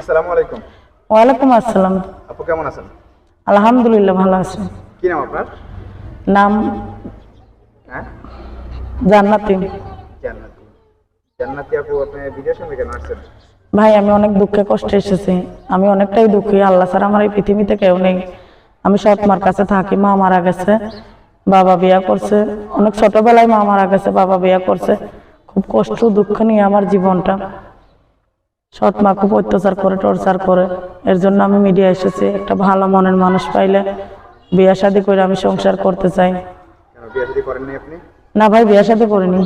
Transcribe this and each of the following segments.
আসসালামু আলাইকুম। ওয়ালাইকুম আসসালাম। আপু কেমন আছেন? আলহামদুলিল্লাহ ভালো আছি। কি নাম আপনার? নাম হ্যাঁ, জান্নাতি। জান্নাতি। জান্নাতি আপু, আপনি বিদেশে থেকে কেন আসছেন? ভাই আমি অনেক দুঃখে কষ্টে এসেছি। আমি অনেকটাই দুঃখী। আল্লাহ ছাড়া আমার এই পৃথিবীতে কেউ নেই। আমি সৎ মার কাছে থাকি। মা মারা গেছে, বাবা বিয়া করছে। অনেক ছোটবেলায় মা মারা গেছে, বাবা বিয়া করছে। খুব কষ্ট দুঃখ নিয়ে আমার জীবনটা। সৎ মা খুব অত্যাচার করে, টর্চার করে। এর জন্য আমি মিডিয়া এসেছি। একটা ভালো মনের মানুষ পাইলে বিয়া শাদী করে আমি সংসার করতে চাই। কেন বিয়ে শাদী করেন নাই আপনি? না ভাই, বিয়া শাদী করিনি।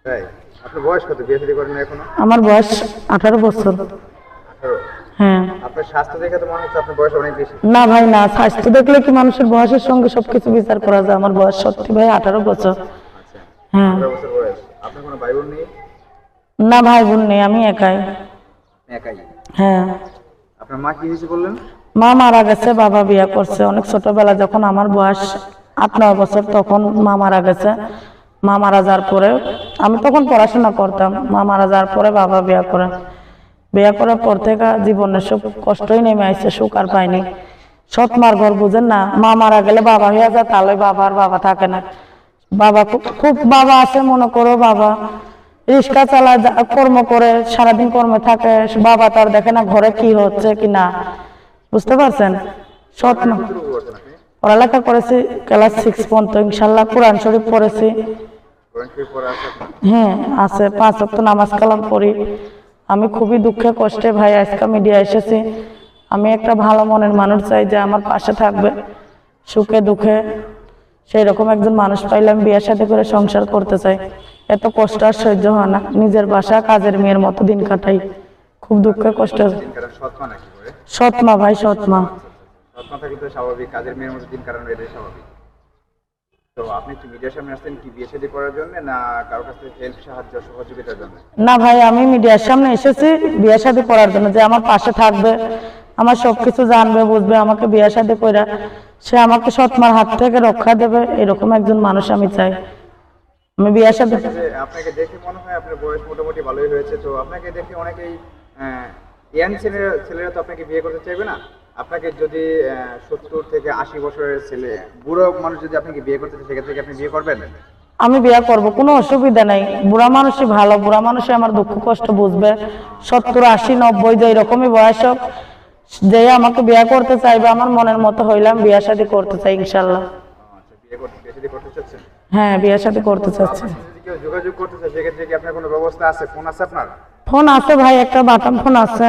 তাই? আপনার বয়স কত? বিয়ে শাদী করেন না এখনো? আমার বয়স 18 বছর। 18? হ্যাঁ। আপনার স্বাস্থ্য দেখে তো মনে হচ্ছে আপনার বয়স অনেক বেশি। না ভাই না, স্বাস্থ্য দেখলে কি মানুষের বয়সের সঙ্গে সবকিছু বিচার করা যায়? আমার বয়স সত্যি ভাই 18 বছর। আচ্ছা, হ্যাঁ। 18 বছর বয়স। আপনার কোনো ভাই বোন নেই? না ভাই বোন নেই, আমি একাই। একাই? হ্যাঁ। আপনার মা কি হয়েছে বললেন? মা মারা গেছে, বাবা বিয়া করছে। অনেক ছোটবেলা যখন আমার বয়স 8-9 বছর তখন মা মারা গেছে। মা মারা যাওয়ার পরে আমি তখন পড়াশোনা করতাম। মা মারা যাওয়ার পরে বাবা বিয়া করে। বিয়া করার পর থেকে জীবনের সব কষ্টই নেমে আসছে, সুখ আর পাইনি। সৎ মার ঘর বুঝেন না, মা মারা গেলে বাবা হয়ে যায়, তাহলে বাবা আর বাবা থাকে না। বাবা খুব বাবা আছে মনে করো, বাবা রিক্সা চালায়, কর্ম করে, সারাদিন কর্মে থাকে। বাবা তার দেখে না ঘরে কি হচ্ছে কি না, বুঝতে পারছেন? সৎ মা। কতটুকু করছেন আপনি? পড়ালেখা করেছি ক্লাস 6 পর্যন্ত, ইনশাল্লাহ কোরআন শরীফ পড়েছি। কোরআন শরীফ পড়া আছে আপনার? হ্যাঁ আছে, 5 ওয়াক্ত নামাজ কালাম পড়ি। আমি খুবই দুঃখে কষ্টে ভাই আজকে মিডিয়া এসেছি। আমি একটা ভালো মনের মানুষ চাই যে আমার পাশে থাকবে সুখে দুঃখে। সেই রকম একজন মানুষ পাইলে আমি বিয়ের সাথে করে সংসার করতে চাই। এত কষ্ট আর সহ্য হয় না। নিজের বাসা কাজের মেয়ের মতো দিন কাটাই, খুব দুঃখে কষ্টে। দিন কাটান সৎ মা নাকি করে? সৎ মা ভাই, সৎ মা। সৎ মা থাকলে তো স্বাভাবিক, কাজের মেয়ের মতো দিন কাটানো এটাই স্বাভাবিক। তো আপনি কি মিডিয়ার সামনে আসছেন কি বিয়ে শাদী করার জন্য, না কারোর কাছ থেকে হেল্প, সাহায্য, সহযোগিতার জন্য? না ভাই, আমি মিডিয়ার সামনে এসেছি বিয়ে শাদী করার জন্য, যে আমার পাশে থাকবে, আমার সবকিছু জানবে বুঝবে, আমাকে বিয়ে শাদী করে সে আমাকে সৎমার হাত থেকে রক্ষা দেবে, এরকম একজন মানুষ আমি চাই। আমি বিয়ে শাদী। আপনাকে দেখে মনে হয় আপনার বয়স মোটামুটি ভালোই হয়েছে, তো আপনাকে দেখে অনেকেই ইয়াং ছেলেরা তো আপনাকে বিয়ে করতে চাইবে না। আপনাকে যদি 70 থেকে 80 বছরের ছেলে, বুড়ো মানুষ যদি আপনাকে বিয়ে করতে চায়, সেক্ষেত্রে কি আপনি বিয়ে করবেন? আমি বিয়ে করব, কোনো অসুবিধা নাই। বুড়া মানুষই ভালো, বুড়া মানুষই আমার দুঃখ কষ্ট বুঝবে। 70, 80, 90 যে এরকমই বয়স হোক, যে আমাকে বিয়ে করতে চাইবে আমার মনের মতো হইলাম বিয়ে শাদী করতে চাই ইনশাল্লাহ। আচ্ছা, বিয়ে শাদী করতে চাচ্ছেন? হ্যাঁ, বিয়ে শাদী করতে চাচ্ছি। আপনার সাথে যদি কেউ যোগাযোগ করতে চায়, সেক্ষেত্রে কি আপনার কোনো ব্যবস্থা আছে? ফোন আছে আপনার? ফোন আছে ভাই, একটা বাটন ফোন আছে।